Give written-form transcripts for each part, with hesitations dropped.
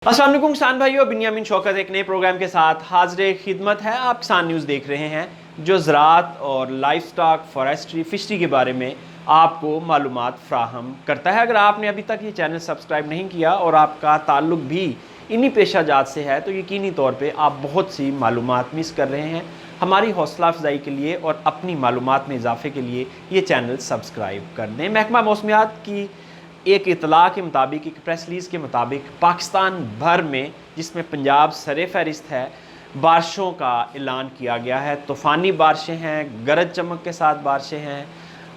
अस्सलाम वालेकुम किसान भाइयों, बिन्यामिन शौकत एक नए प्रोग्राम के साथ हाजिर खिदमत है। आप किसान न्यूज़ देख रहे हैं जो ज़राअत और लाइफ स्टॉक, फॉरेस्ट्री, फिशरी के बारे में आपको मालूमात फ्राहम करता है। अगर आपने अभी तक ये चैनल सब्सक्राइब नहीं किया और आपका ताल्लुक भी इन्हीं पेशाजात से है तो यकीनी तौर पे आप बहुत सी मालूमात मिस कर रहे हैं। हमारी हौसला अफजाई के लिए और अपनी मालूमात में इजाफे के लिए ये चैनल सब्सक्राइब कर दें। महकमा मौसमियात की एक इतला के मुताबिक, एक प्रेस रिलीज़ के मुताबिक पाकिस्तान भर में, जिसमें पंजाब सरे फहरिस्त है, बारिशों का ऐलान किया गया है। तूफ़ानी बारिशें हैं, गरज चमक के साथ बारिशें हैं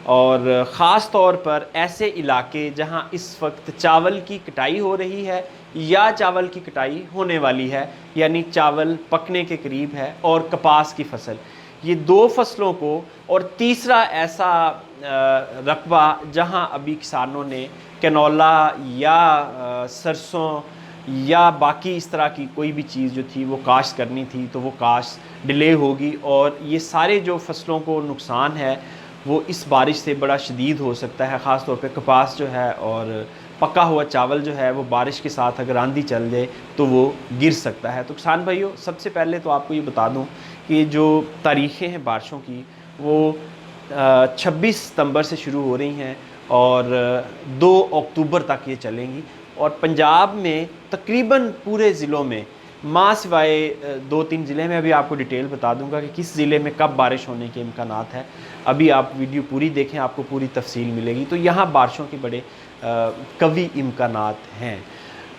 और ख़ास तौर पर ऐसे इलाके जहां इस वक्त चावल की कटाई हो रही है या चावल की कटाई होने वाली है, यानी चावल पकने के करीब है, और कपास की फसल, ये दो फसलों को, और तीसरा ऐसा रकबा जहां अभी किसानों ने कैनोला या सरसों या बाकी इस तरह की कोई भी चीज़ जो थी वो काश्त करनी थी तो वो काश्त डिले होगी, और ये सारे जो फसलों को नुकसान है वो इस बारिश से बड़ा शदीद हो सकता है। ख़ास तौर पे कपास जो है और पका हुआ चावल जो है वो बारिश के साथ अगर आंधी चल जाए तो वो गिर सकता है। तो किसान भाइयों, सबसे पहले तो आपको ये बता दूं कि जो तारीख़ें हैं बारिशों की वो 26 सितंबर से शुरू हो रही हैं और 2 अक्टूबर तक ये चलेंगी। और पंजाब में तकरीबन पूरे ज़िलों में, माँ सिवाय 2-3 ज़िले में, अभी आपको डिटेल बता दूंगा कि किस ज़िले में कब बारिश होने के इम्कानात हैं। अभी आप वीडियो पूरी देखें, आपको पूरी तफसील मिलेगी। तो यहाँ बारिशों के बड़े कवी इम्कानात हैं।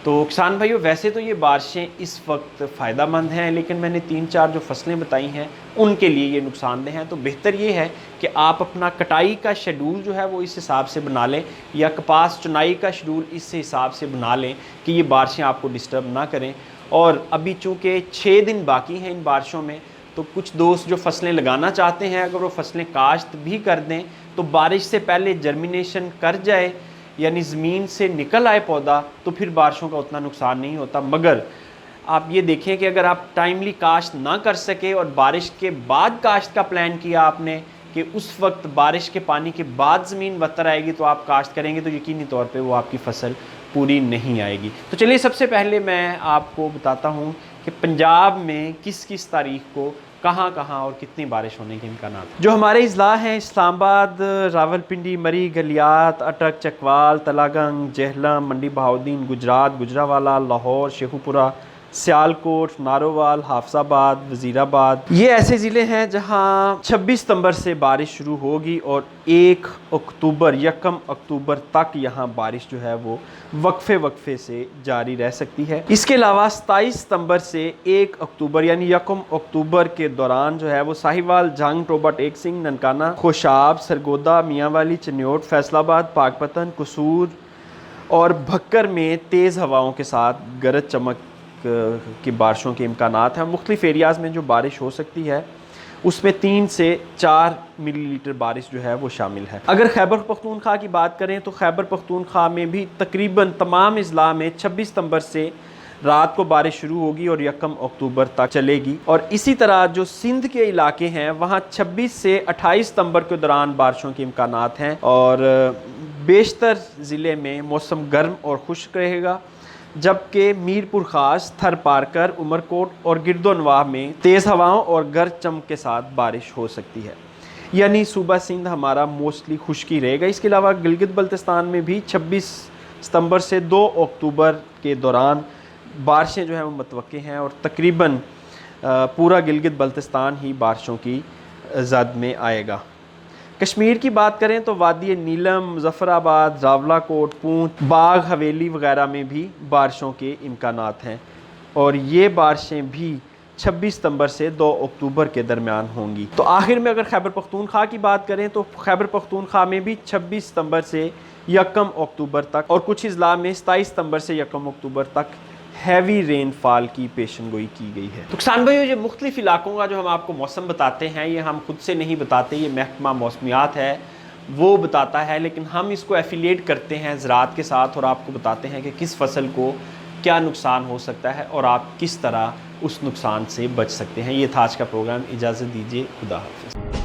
तो किसान भाइयों, वैसे तो ये बारिशें इस वक्त फ़ायदा मंद हैं, लेकिन मैंने 3-4 जो फसलें बताई हैं उनके लिए ये नुकसानदेह हैं। तो बेहतर ये है कि आप अपना कटाई का शेड्यूल जो है वो इस हिसाब से बना लें, या कपास चुनाई का शेड्यूल इस हिसाब से बना लें कि ये बारिशें आपको डिस्टर्ब ना करें। और अभी चूँकि 6 दिन बाकी हैं इन बारिशों में, तो कुछ दोस्त जो फसलें लगाना चाहते हैं, अगर वो फसलें काश्त भी कर दें तो बारिश से पहले जर्मिनेशन कर जाए, यानी ज़मीन से निकल आए पौधा, तो फिर बारिशों का उतना नुकसान नहीं होता। मगर आप ये देखें कि अगर आप टाइमली काश्त ना कर सके और बारिश के बाद काश्त का प्लान किया आपने कि उस वक्त बारिश के पानी के बाद ज़मीन बतर आएगी तो आप काश्त करेंगे, तो यकीनी तौर पे वो आपकी फ़सल पूरी नहीं आएगी। तो चलिए, सबसे पहले मैं आपको बताता हूँ कि पंजाब में किस किस तारीख़ को कहाँ कहाँ और कितनी बारिश होने के इम्कानात। जो हमारे अजला हैं, इस्लामाबाद, रावलपिंडी, मरी, गलियात, अटक, चकवाल, तलागंग, जेहलम, मंडी बहाउद्दीन, गुजरात, गुजरावाला, लाहौर, शेखुपुरा, सियालकोट, नारोवाल, हाफसाबाद, वज़ीराबाद, ये ऐसे ज़िले हैं जहां 26 सितंबर से बारिश शुरू होगी और 1 अक्टूबर, 1 अक्टूबर तक यहाँ बारिश जो है वो वक्फे से जारी रह सकती है। इसके अलावा 27 सितंबर से 1 अक्टूबर यानी 1 अक्टूबर के दौरान जो है वो साहिवाल, जंग, टोबा टेक सिंह, ननकाना, खोशाब, सरगोदा, मियांवाली, चन्योट, फैसलाबाद, पाकपतन, कसूर और भक्कर में तेज़ हवाओं के साथ गरज चमक की बारिशों के इम्कानात हैं। मुख्तलिफ एरियाज़ में जो बारिश हो सकती है उसमें 3 से 4 मिलीलीटर बारिश जो है वो शामिल है। अगर खैबर पख्तूनख्वा की बात करें तो खैबर पख्तूनख्वा में भी तकरीबन तमाम अजला में 26 सितंबर से रात को बारिश शुरू होगी और 1 अक्टूबर तक चलेगी। और इसी तरह जो सिंध के इलाके हैं वहाँ 26 से 28 सितंबर के दौरान बारिशों के इम्कानात हैं और बेशतर ज़िले में मौसम गर्म और खुश्क रहेगा, जबकि मीरपुर खास, थर पारकर, उमरकोट और गिरदोनवाह में तेज़ हवाओं और गरज चमक के साथ बारिश हो सकती है। यानी सूबा सिंध हमारा मोस्टली खुश्की रहेगा। इसके अलावा गिलगित बल्तिस्तान में भी 26 सितंबर से 2 अक्टूबर के दौरान बारिशें जो हैं वो मुतवक्के हैं और तकरीबन पूरा गिलगित बल्तिस्तान ही बारिशों की ज़द में आएगा। कश्मीर की बात करें तो वादी नीलम, मुजफ्फराबाद, रावलाकोट, पूंछ, बाग हवेली वगैरह में भी बारिशों के इम्कानात हैं और ये बारिशें भी 26 सितंबर से 2 अक्टूबर के दरमियान होंगी। तो आखिर में अगर खैबर पख्तूनख्वा की बात करें तो खैबर पख्तूनख्वा में भी 26 सितंबर से 1 अक्टूबर तक और कुछ अजला में 27 सितंबर से 1 अक्टूबर तक हैवी रेनफॉल की पेशनगोई की गई है। तो किसान भाइयों, ये मुख्तलिफ इलाकों का जो हम आपको मौसम बताते हैं ये हम खुद से नहीं बताते, ये महकमा मौसमियात है वो बताता है, लेकिन हम इसको एफिलिएट करते हैं ज़राअत के साथ और आपको बताते हैं कि किस फसल को क्या नुकसान हो सकता है और आप किस तरह उस नुकसान से बच सकते हैं। ये था आज का प्रोग्राम। इजाज़त दीजिए, खुदा हाफ़िज़।